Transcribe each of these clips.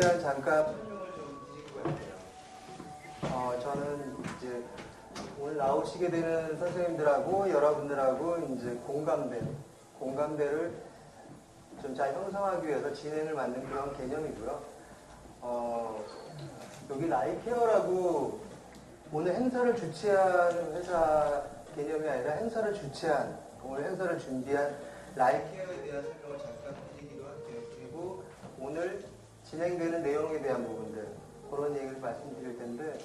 대한 잠깐 설명을 좀 드리고 할게요. 저는 이제 오늘 나오시게 되는 선생님들하고 여러분들하고 이제 공감대를 좀 잘 형성하기 위해서 진행을 만든 그런 개념이고요. 여기 라이케어라고 오늘 행사를 주최하는 회사 개념이 아니라 행사를 주최한, 오늘 행사를 준비한 라이케어에 대한 설명을 잠깐 드리기도 할게요. 그리고 오늘 진행되는 내용에 대한 부분들, 그런 얘기를 말씀드릴 텐데,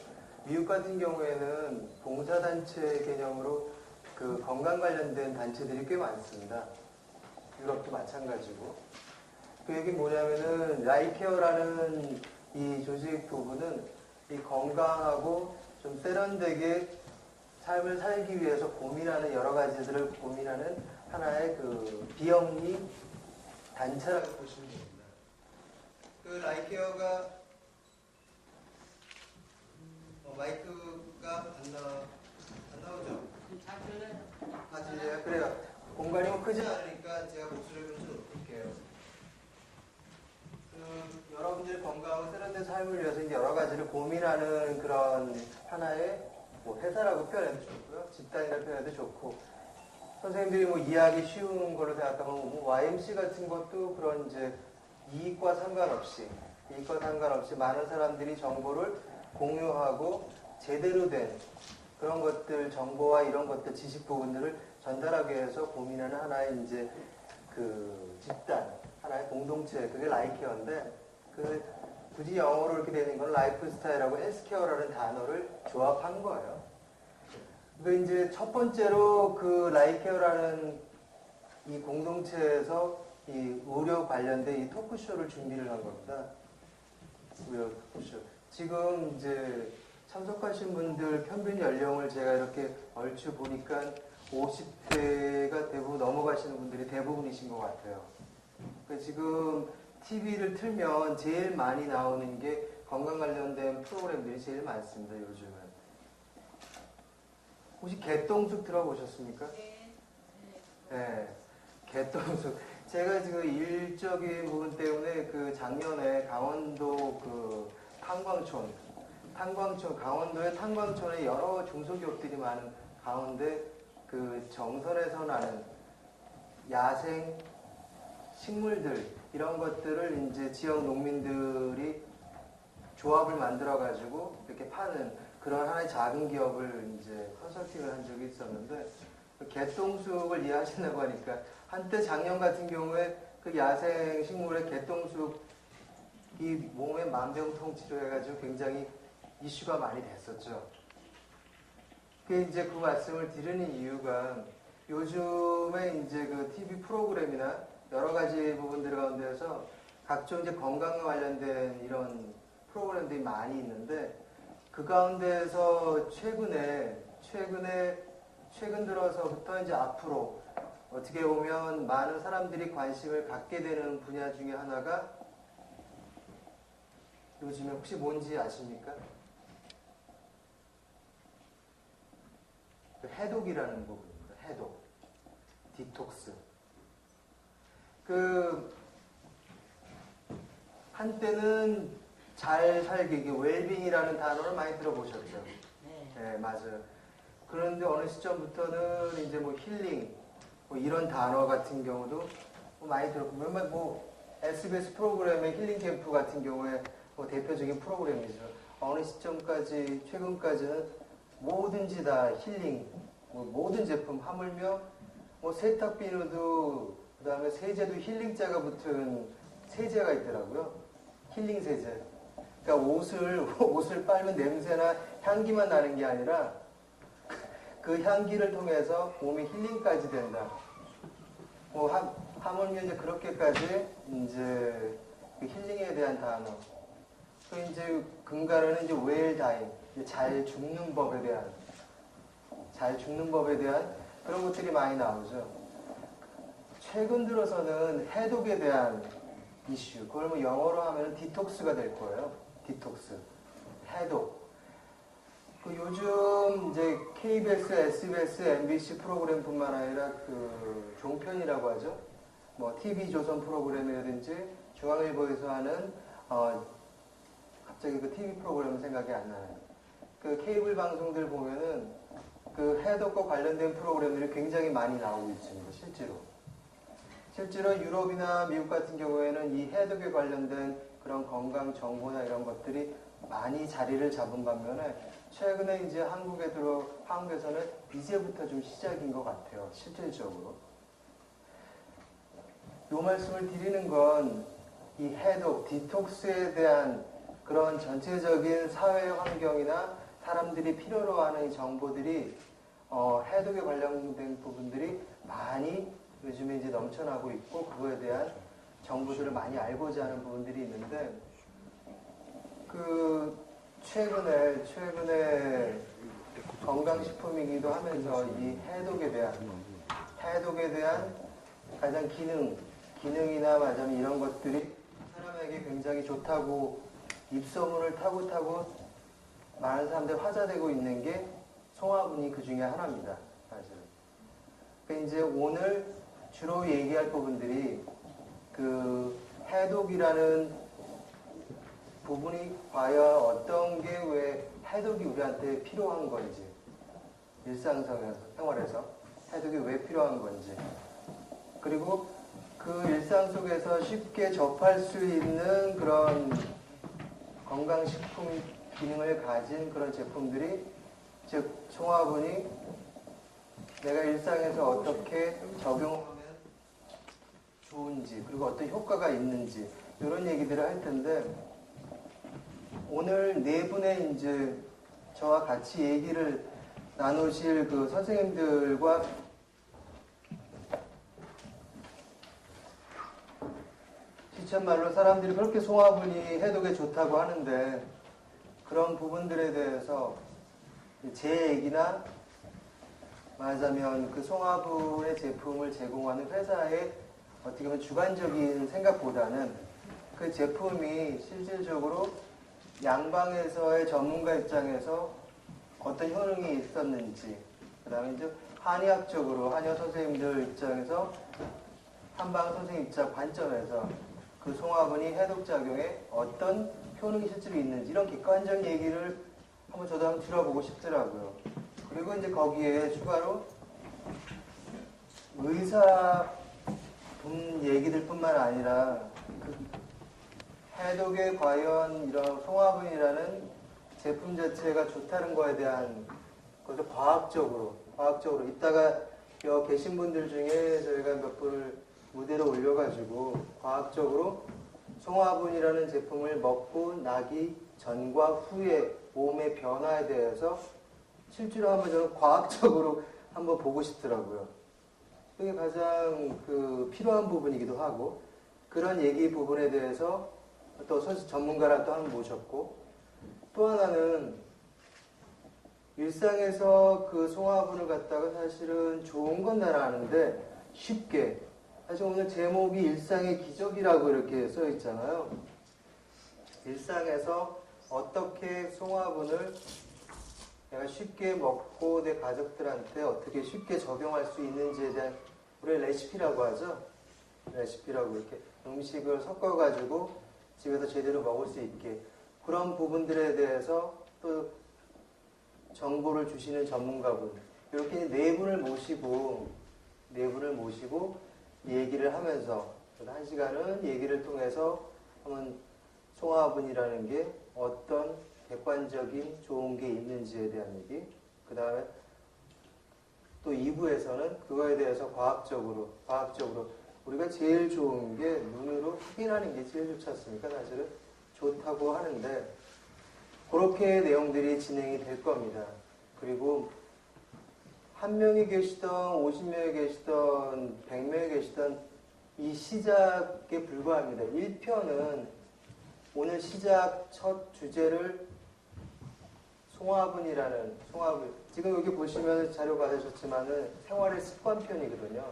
미국 같은 경우에는 봉사단체 개념으로 그 건강 관련된 단체들이 꽤 많습니다. 유럽도 마찬가지고. 그 얘기 뭐냐면은, 라이케어라는 이 조직 부분은 이 건강하고 좀 세련되게 삶을 살기 위해서 고민하는 여러 가지들을 고민하는 하나의 그 비영리 단체라고 보시면 됩니다. 그 라이케어가 마이크가 안 나오죠? 아, 진짜요? 그래요. 공간이 크지 않으니까 제가 목소리를 좀 높일게요. 여러분들이 건강하고 세련된 삶을 위해서 이제 여러 가지를 고민하는 그런 하나의 뭐 회사라고 표현해도 좋고요. 집단이라고 표현해도 좋고, 선생님들이 뭐 이해하기 쉬운 걸로 생각하면 뭐 YMC 같은 것도 그런 이제 이익과 상관없이 많은 사람들이 정보를 공유하고 제대로 된 그런 것들, 정보와 이런 것들, 지식 부분들을 전달하기 위해서 고민하는 하나의 이제 그 집단, 하나의 공동체, 그게 라이케어인데, 그 굳이 영어로 이렇게 되는 건 라이프 스타일하고 헬스케어라는 단어를 조합한 거예요. 그 이제 첫 번째로 그 라이케어라는 이 공동체에서 이 의료 관련된 이 토크쇼를 준비를 한 겁니다. 의료 토크쇼. 지금 이제 참석하신 분들 평균 연령을 제가 이렇게 얼추 보니까 50대가 대부분 넘어가시는 분들이 대부분이신 것 같아요. 지금 TV를 틀면 제일 많이 나오는 게 건강 관련된 프로그램들이 제일 많습니다, 요즘은. 혹시 개똥숙 들어보셨습니까? 네. 개똥숙. 제가 지금 일적인 부분 때문에 그 작년에 강원도 그 강원도의 탄광촌에 여러 중소기업들이 많은 가운데 그 정선에서 나는 야생 식물들, 이런 것들을 이제 지역 농민들이 조합을 만들어가지고 이렇게 파는 그런 하나의 작은 기업을 이제 컨설팅을 한 적이 있었는데, 개똥쑥을 이해하신다고 하니까, 한때 작년 같은 경우에 그 야생 식물의 개똥쑥이 몸에 만병통치료 해가지고 굉장히 이슈가 많이 됐었죠. 그 이제 그 말씀을 드리는 이유가, 요즘에 이제 그 TV 프로그램이나 여러 가지 부분들 가운데서 각종 이제 건강과 관련된 이런 프로그램들이 많이 있는데, 그 가운데에서 최근 들어서부터 이제 앞으로 어떻게 보면 많은 사람들이 관심을 갖게 되는 분야 중에 하나가 요즘에 혹시 뭔지 아십니까? 해독이라는 부분입니다. 해독. 디톡스. 한때는 잘 살기, 웰빙이라는 단어를 많이 들어보셨죠? 네, 맞아요. 그런데 어느 시점부터는 이제 뭐 힐링, 뭐 이런 단어 같은 경우도 많이 들었고, 뭐 SBS 프로그램의 힐링 캠프 같은 경우에 뭐 대표적인 프로그램이죠. 어느 시점까지, 최근까지는 뭐든지 다 힐링, 뭐 모든 제품, 하물며 뭐 세탁 비누도, 그 다음에 세제도 힐링자가 붙은 세제가 있더라고요. 힐링 세제. 그러니까 옷을 빨면 냄새나 향기만 나는 게 아니라 그 향기를 통해서 몸이 힐링까지 된다. 뭐 하물며 이제 그렇게까지 이제 그 힐링에 대한 단어. 또 이제 근간에는 이제 웰다잉, 잘 죽는 법에 대한 그런 것들이 많이 나오죠. 최근 들어서는 해독에 대한 이슈, 그걸 뭐 영어로 하면 디톡스가 될 거예요. 디톡스. 해독. 요즘 이제 KBS, SBS, MBC 프로그램뿐만 아니라 그 종편이라고 하죠. 뭐 TV조선 프로그램이라든지 중앙일보에서 하는 갑자기 그 TV 프로그램 생각이 안 나요. 그 케이블 방송들 보면은 그 해독과 관련된 프로그램들이 굉장히 많이 나오고 있습니다. 실제로 유럽이나 미국 같은 경우에는 이 해독에 관련된 그런 건강 정보나 이런 것들이 많이 자리를 잡은 반면에 최근에 이제 한국에서는 이제부터 좀 시작인 것 같아요. 실질적으로. 이 말씀을 드리는 건 이 해독, 디톡스에 대한 그런 전체적인 사회 환경이나 사람들이 필요로 하는 이 정보들이 해독에 관련된 부분들이 많이 요즘에 이제 넘쳐나고 있고 그거에 대한 정보들을 많이 알고자 하는 부분들이 있는데 그 최근에 건강식품이기도 하면서 이 해독에 대한 가장 기능이나 말하자면 이런 것들이 사람에게 굉장히 좋다고 입소문을 타고 많은 사람들이 화제되고 있는 게 송화분이 그 중에 하나입니다. 사실은. 그러니까 이제 오늘 주로 얘기할 부분들이 그 해독이라는 부분이 과연 어떤 게 왜 해독이 우리한테 필요한 건지 일상생활에서 해독이 왜 필요한 건지 그리고 그 일상 속에서 쉽게 접할 수 있는 그런 건강식품 기능을 가진 그런 제품들이 즉 송화분이 내가 일상에서 어떻게 적용하면 좋은지 그리고 어떤 효과가 있는지 이런 얘기들을 할 텐데 오늘 네 분의 이제 저와 같이 얘기를 나누실 그 선생님들과 시쳇말로 사람들이 그렇게 송화분이 해독에 좋다고 하는데 그런 부분들에 대해서 제 얘기나 말하자면 그 송화분의 제품을 제공하는 회사의 어떻게 보면 주관적인 생각보다는 그 제품이 실질적으로 양방에서의 전문가 입장에서 어떤 효능이 있었는지 그 다음에 이제 한의학 선생님들 입장에서 한방 선생님 입장 관점에서 그 송화분이 해독작용에 어떤 효능이 실제로 있는지 이런 객관적인 얘기를 저도 한번 들어보고 싶더라고요. 그리고 이제 거기에 추가로 의사 분 얘기들 뿐만 아니라 그 해독에 과연 이런 송화분이라는 제품 자체가 좋다는 거에 대한 것을 과학적으로 이따가 여기 계신 분들 중에 저희가 몇 분을 무대로 올려가지고 과학적으로 송화분이라는 제품을 먹고 나기 전과 후의 몸의 변화에 대해서 실제로 한번 저는 과학적으로 한번 보고 싶더라고요. 그게 가장 그 필요한 부분이기도 하고 그런 얘기 부분에 대해서 또 전문가를 또 한 번 모셨고 또 하나는 일상에서 그 송화분을 갖다가 사실은 좋은 건 나는 아는데 쉽게 사실 오늘 제목이 일상의 기적이라고 이렇게 써 있잖아요. 일상에서 어떻게 송화분을 내가 쉽게 먹고 내 가족들한테 어떻게 쉽게 적용할 수 있는지에 대한 우리 레시피라고 하죠. 레시피라고 이렇게 음식을 섞어가지고 집에서 제대로 먹을 수 있게 그런 부분들에 대해서 또 정보를 주시는 전문가분 이렇게 네 분을 모시고 얘기를 하면서 한 시간은 얘기를 통해서 한번 송화분이라는 게 어떤 객관적인 좋은 게 있는지에 대한 얘기 그 다음에 또 2부에서는 그거에 대해서 과학적으로 우리가 제일 좋은 게 눈으로 확인하는 게 제일 좋지 않습니까? 사실은 좋다고 하는데 그렇게 내용들이 진행이 될 겁니다. 그리고 한 명이 계시던 50명이 계시던 100명이 계시던 이 시작에 불과합니다. 1편은 오늘 시작 첫 주제를 송화분 지금 여기 보시면 자료 받으셨지만은 생활의 습관편이거든요.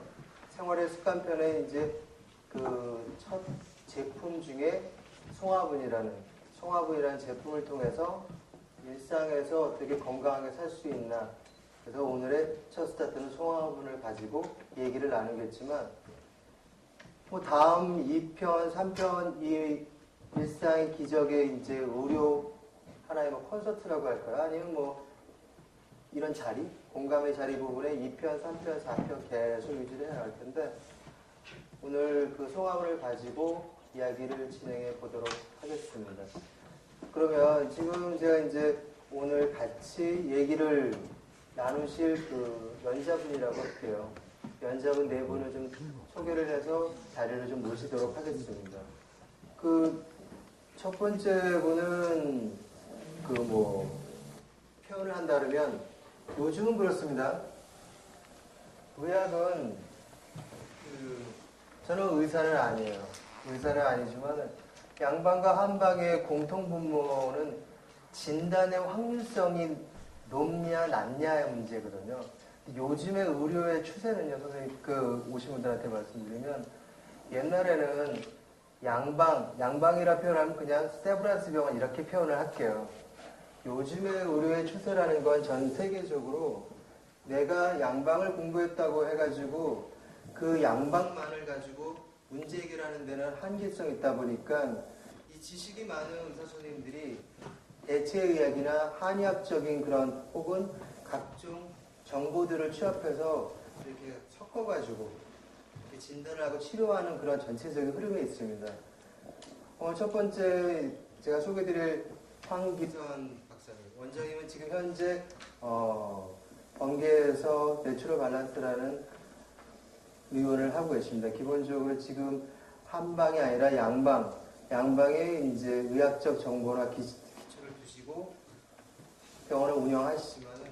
생활의 습관편에 이제 그 첫 제품 중에 송화분이라는 제품을 통해서 일상에서 어떻게 건강하게 살 수 있나. 그래서 오늘의 첫 스타트는 송화분을 가지고 얘기를 나누겠지만, 다음 2편, 3편 이 일상 기적의 이제 의료 하나의 뭐 콘서트라고 할까요? 아니면 뭐 이런 자리, 공감의 자리 부분에 2편, 3편, 4편 계속 유지를 해야 할 텐데 오늘 그 소감을 가지고 이야기를 진행해 보도록 하겠습니다. 그러면 지금 제가 이제 오늘 같이 얘기를 나누실 그 연자분이라고 할게요. 연자분 네 분을 좀 소개를 해서 자리를 좀 모시도록 하겠습니다. 그 첫 번째 분은 그 뭐 표현을 한다면 요즘은 그렇습니다. 의학은 저는 의사는 아니에요. 의사는 아니지만 양방과 한방의 공통분모는 진단의 확률성이 높냐 낮냐의 문제거든요. 요즘의 의료의 추세는요, 선생님 그 오신 분들한테 말씀드리면 옛날에는 양방이라 표현하면 그냥 세브란스 병원 이렇게 표현을 할게요. 요즘의 의료의 추세라는 건 전 세계적으로 내가 양방을 공부했다고 해가지고 그 양방만을 가지고 문제 해결하는 데는 한계성이 있다 보니까 이 지식이 많은 의사 선생님들이 대체의학이나 한의학적인 그런 혹은 각종 정보들을 취합해서 이렇게 섞어가지고 이렇게 진단을 하고 치료하는 그런 전체적인 흐름이 있습니다. 첫 번째 제가 소개드릴 황기선 박사님. 원장님은 지금 현재 번개에서 내추럴 밸런스라는 의원을 하고 계십니다. 기본적으로 지금 한방이 아니라 양방에 이제 의학적 정보나 기초를 두시고 병원을 운영하시지만은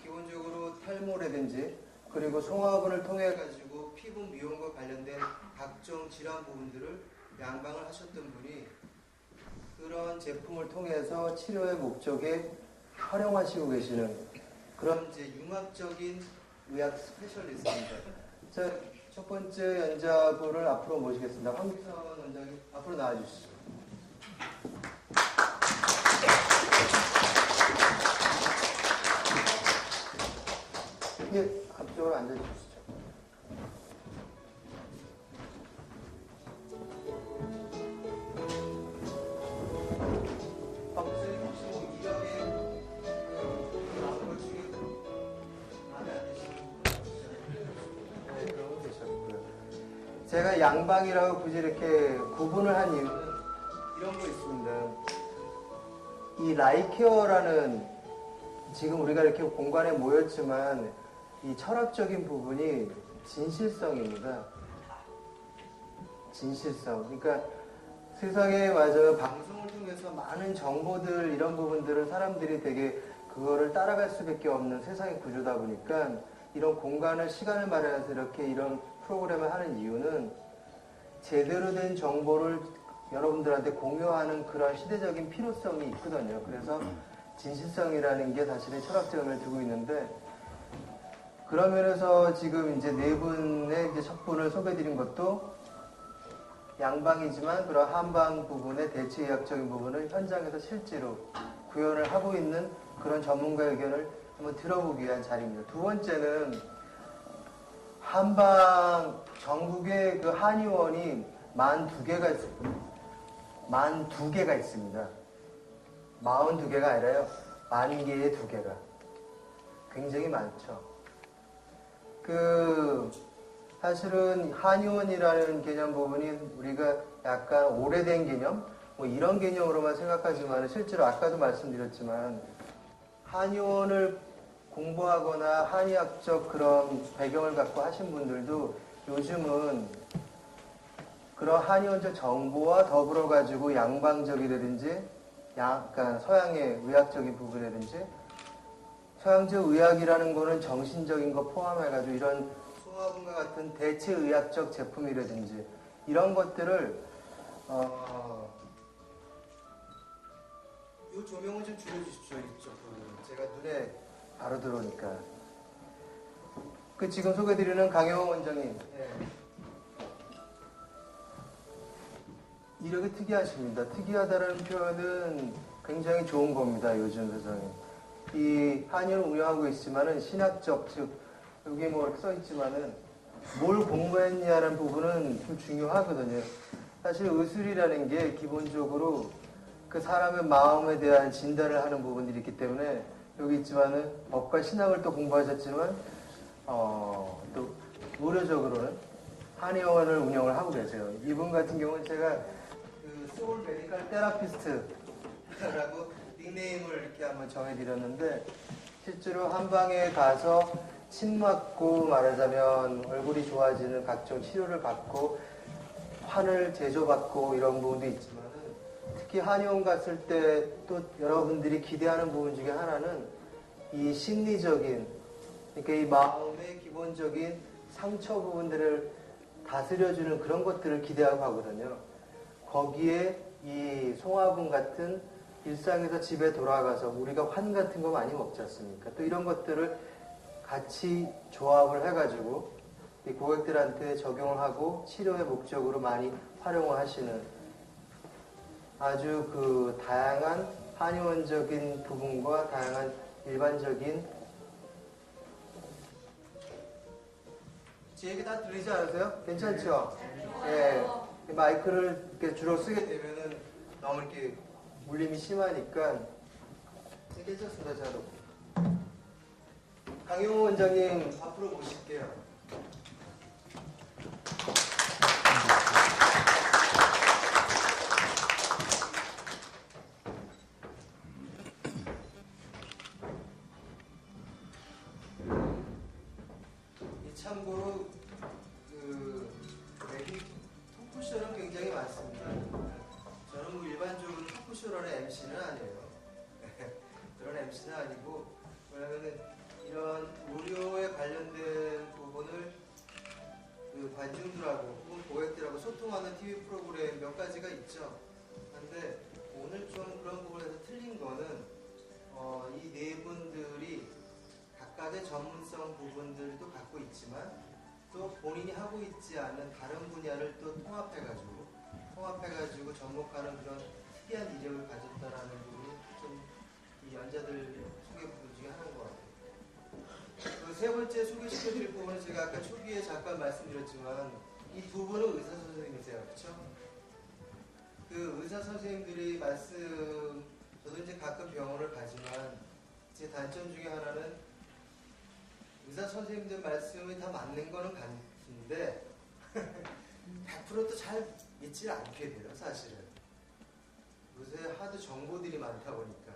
기본적으로 탈모라든지 그리고 송화분을 통해 가지고 피부 미용과 관련된 각종 질환 부분들을 양방을 하셨던 분이 그런 제품을 통해서 치료의 목적에 활용하시고 계시는 그런 이제 융합적인 의학 스페셜리스트입니다. 자, 첫 번째 연자분을 앞으로 모시겠습니다. 황기선 원장님 앞으로 나와주시죠. 예, 앞쪽으로 앉아주시죠. 박사님 혹시 뭐 이력에 나온 것 중에 마음에 안 드시는 분 없으세요? 네, 그런 거 계셨고요. 제가 양방이라고 굳이 이렇게 구분을 한 이유는 이런 거 있습니다. 이 라이케어라는 지금 우리가 이렇게 공간에 모였지만 이 철학적인 부분이 진실성입니다. 진실성. 그러니까 세상에 맞아요. 방송을 통해서 많은 정보들 이런 부분들을 사람들이 되게 그거를 따라갈 수밖에 없는 세상의 구조다 보니까 이런 공간을 시간을 마련해서 이렇게 이런 프로그램을 하는 이유는 제대로 된 정보를 여러분들한테 공유하는 그런 시대적인 필요성이 있거든요. 그래서 진실성이라는 게 사실은 철학적을 두고 있는데 그런 면에서 지금 이제 네 분의 이제 첫 분을 소개해드린 것도 양방이지만 그런 한방 부분의 대체의학적인 부분을 현장에서 실제로 구현을 하고 있는 그런 전문가 의견을 한번 들어보기 위한 자리입니다. 두 번째는 한방 전국에 그 한의원이 42개가 있습니다. 42개가 있습니다. 42개가 아니라요. 10,000개의 2개가. 굉장히 많죠. 사실은 한의원이라는 개념 부분이 우리가 약간 오래된 개념, 뭐 이런 개념으로만 생각하지만 실제로 아까도 말씀드렸지만 한의원을 공부하거나 한의학적 그런 배경을 갖고 하신 분들도 요즘은 그런 한의원적 정보와 더불어 가지고 양방적이라든지 약간 서양의 의학적인 부분이라든지 서양적 의학이라는 거는 정신적인 거 포함해가지고 이런 소화분과 같은 대체 의학적 제품이라든지 이런 것들을 이 조명을 좀 줄여주십시오. 이쪽 제가 눈에 바로 들어오니까 지금 소개드리는 강영호 원장님 이력이 특이하십니다. 특이하다는 표현은 굉장히 좋은 겁니다. 요즘 세상에. 이 한의원을 운영하고 있지만은 신학적, 즉, 여기 뭐 이렇게 써있지만은 뭘 공부했냐는 부분은 좀 중요하거든요. 사실 의술이라는 게 기본적으로 그 사람의 마음에 대한 진단을 하는 부분들이 있기 때문에 여기 있지만은 법과 신학을 또 공부하셨지만 또 의료적으로는 한의원을 운영을 하고 계세요. 이분 같은 경우는 제가 그 소울 메디컬 테라피스트라고 닉네임을 이렇게 한번 정해드렸는데 실제로 한방에 가서 침 맞고 말하자면 얼굴이 좋아지는 각종 치료를 받고 환을 제조받고 이런 부분도 있지만은 특히 한의원 갔을 때 또 여러분들이 기대하는 부분 중에 하나는 이 심리적인 그러니까 이 마음의 기본적인 상처 부분들을 다스려주는 그런 것들을 기대하고 하거든요. 거기에 이 송화분 같은 일상에서 집에 돌아가서 우리가 환 같은 거 많이 먹지 않습니까? 또 이런 것들을 같이 조합을 해가지고 이 고객들한테 적용을 하고 치료의 목적으로 많이 활용을 하시는 아주 그 다양한 한의원적인 부분과 다양한 일반적인 제 얘기 다 들리지 않으세요? 괜찮죠? 예. 마이크를 이렇게 주로 쓰게 되면은 너무 이렇게 울림이 심하니까 괜찮습니다. 저도. 강용호 원장님 앞으로 모실게요. 참고로 여기 토크쇼는 굉장히 많습니다. 저는 뭐 일반적으로 토크쇼라는 MC는 아니에요. 그런 MC는 아니고 왜냐하면 이런 의료에 관련된 부분을 그 관중들하고 혹은 고객들하고 소통하는 TV 프로그램 몇 가지가 있죠. 그런데 오늘 좀 그런 부분에서 틀린 거는 이 네 분들이 각각의 전문성 부분들도 갖고 있지만 또 본인이 하고 있지 않은 다른 분야를 또 통합해가지고 접목하는 그런 특이한 이력을 가졌다라는 부분이 좀 이 연자들 소개 부분 중에 하나인 것 같아요. 그 세 번째 소개시켜드릴 부분은 제가 아까 초기에 잠깐 말씀드렸지만 이 두 분은 의사 선생님이세요, 그렇죠? 그 의사 선생님들이 저도 이제 가끔 병원을 가지만 제 단점 중에 하나는 의사 선생님들 말씀이 다 맞는 거는 같은데 100%도 잘 믿지 않게 돼요, 사실은. 요새 하도 정보들이 많다 보니까.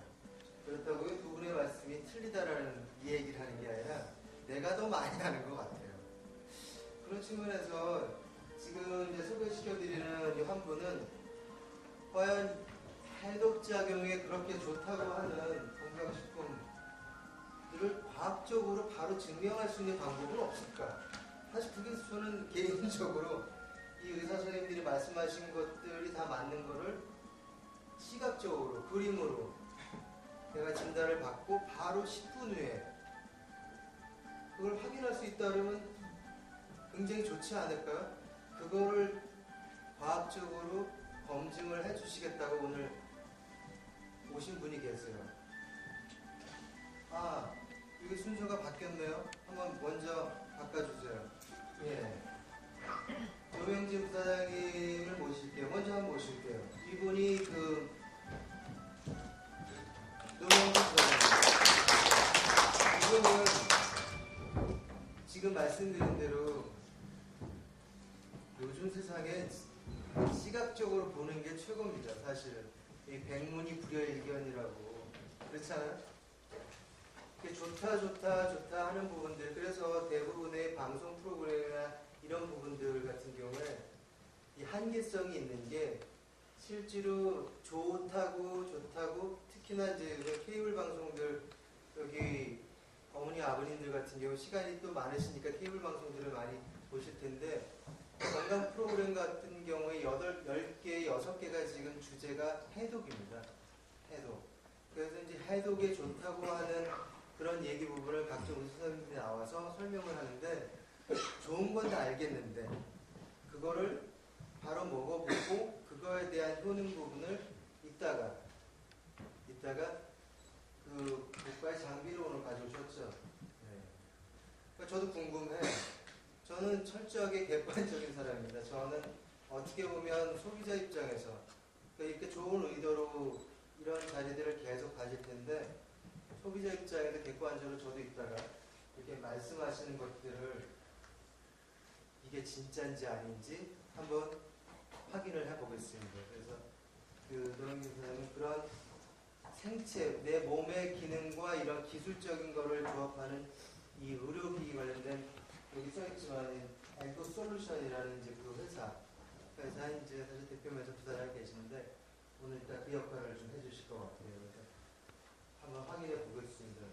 그렇다고 두 분의 말씀이 틀리다라는 이 얘기를 하는 게 아니라 내가 더 많이 하는 것 같아요. 그런 측면에서 지금 이제 소개시켜드리는 이 한 분은 과연 해독작용에 그렇게 좋다고 하는 건강식품들을 과학적으로 바로 증명할 수 있는 방법은 없을까? 사실 그게 저는 개인적으로 이 의사 선생님들이 말씀하신 것들이 다 맞는 거를 시각적으로, 그림으로 내가 진단을 받고 바로 10분 후에 그걸 확인할 수 있다면 굉장히 좋지 않을까요? 그거를 과학적으로 검증을 해주시겠다고 오늘 오신 분이 계세요. 아, 여기 순서가 바뀌었네요. 한번 먼저 바꿔주세요. 예. 조명진 부사장님을 모실게요. 먼저 한번 모실게요. 이분이 노명진 부사장님. 이분은 지금 말씀드린 대로 요즘 세상에 시각적으로 보는 게 최고입니다. 사실은 이 백문이 불여일견이라고 그렇잖아요. 좋다 하는 부분들, 그래서 대부분의 방송 프로그램이나 이런 부분들 같은 경우에 이 한계성이 있는 게 실제로 좋다고 특히나 이제 케이블 방송들 여기 어머니 아버님들 같은 경우 시간이 또 많으시니까 케이블 방송들을 많이 보실 텐데 건강 프로그램 같은 경우에 10개, 6개가 지금 주제가 해독입니다. 해독. 그래서 이제 해독에 좋다고 하는 그런 얘기 부분을 각종 의사선생님들이 나와서 설명을 하는데 좋은 건 다 알겠는데 그거를 바로 먹어보고 그거에 대한 효능 부분을 이따가 그 국가의 장비를 오늘 가져오셨죠. 네. 그러니까 저도 궁금해. 저는 철저하게 객관적인 사람입니다. 저는 어떻게 보면 소비자 입장에서 그러니까 이렇게 좋은 의도로 이런 자리들을 계속 가질 텐데 소비자 입장에서 객관적으로 저도 있다가 이렇게 말씀하시는 것들을 이게 진짜인지 아닌지 한번 확인을 해보겠습니다. 그래서 노영민 선생님은 그런 생체, 내 몸의 기능과 이런 기술적인 거를 조합하는 이 의료기기 관련된 여기 써있지만 엔도솔루션이라는 이제 그 회사 이제 사실 대표면서 부사장이 계시는데 오늘 일단 그 역할을 좀 해주실 것 같아요. 그래서 한번 확인해 보겠습니다.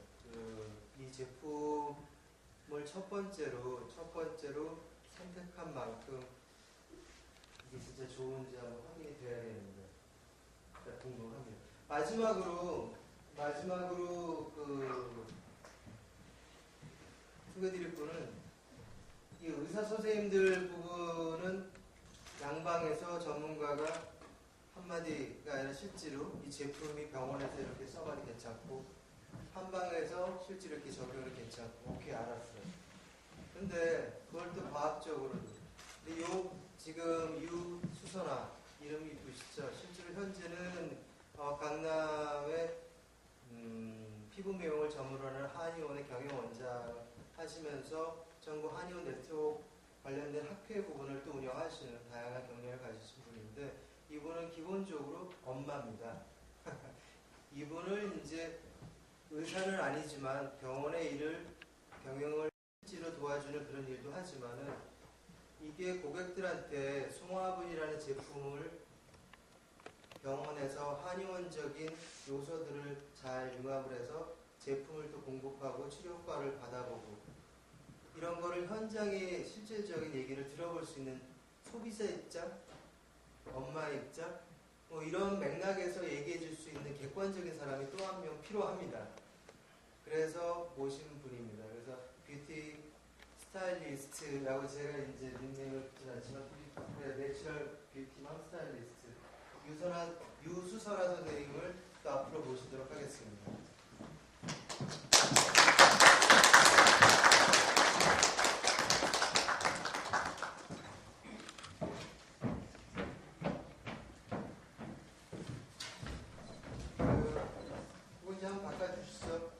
이 제품을 첫 번째로 선택한 만큼 이게 진짜 좋은지 한번 확인이 돼야 되는데 궁금합니다. 마지막으로 소개드릴 분은 이 의사 선생님들 부분은 양방에서 전문가가 한마디가 아니라 실제로 이 제품이 병원에서 이렇게 써봐도 괜찮고 한방에서 실제로 이렇게 적용이 괜찮고 오케이 알았어요. 근데 그걸 또 과학적으로도 근데 지금 유수선화 이름이 이쁘시죠? 실제로 현재는 강남에 피부 미용을 전문으로 하는 한의원의 경영원장 하시면서 전국 한의원 네트워크 관련된 학회 부분을 또 운영하시는 다양한 경력을 가지신 분인데 이분은 기본적으로 엄마입니다. 이분을 이제 의사는 아니지만 병원의 일을 경영을 실제로 도와주는 그런 일도 하지만은 이게 고객들한테 송화분이라는 제품을 병원에서 한의원적인 요소들을 잘 융합을 해서 제품을 또 공급하고 치료 효과를 받아보고 이런 거를 현장의 실질적인 얘기를 들어볼 수 있는 소비자 입장, 엄마의 입장 뭐 이런 맥락에서 얘기해 줄 수 있는 객관적인 사람이 또 한 명 필요합니다. 그래서 모신 분입니다. 그래서 뷰티 스타일리스트라고 제가 이제 닉네임을 붙이진 않지만 내추럴 뷰티맘 스타일리스트 유수선화 선생님을 또 앞으로 모시도록 하겠습니다. 이거 이제 한번 바꿔주시죠.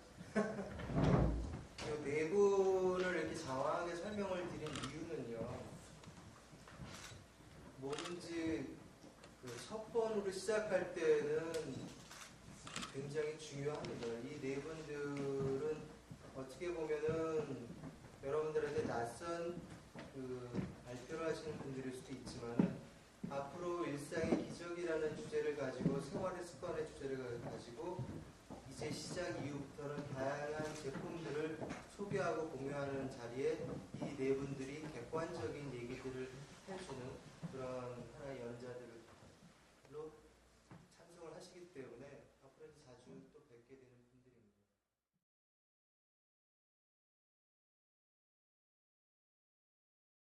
이 네 분을 이렇게 장황하게 설명을 드린 이유는요. 뭐든지 첫 번으로 시작할 때는 굉장히 중요합니다. 이 네 분들은 어떻게 보면은 여러분들한테 낯선 발표를 하시는 분들일 수도 있지만은 앞으로 일상의 기적이라는 주제를 가지고 생활의 습관의 주제를 가지고 이제 시작 이후부터는 다양한 제품들을 소개하고 공유하는 자리에 이 네 분들이 객관적인 얘기들을 해주는 그런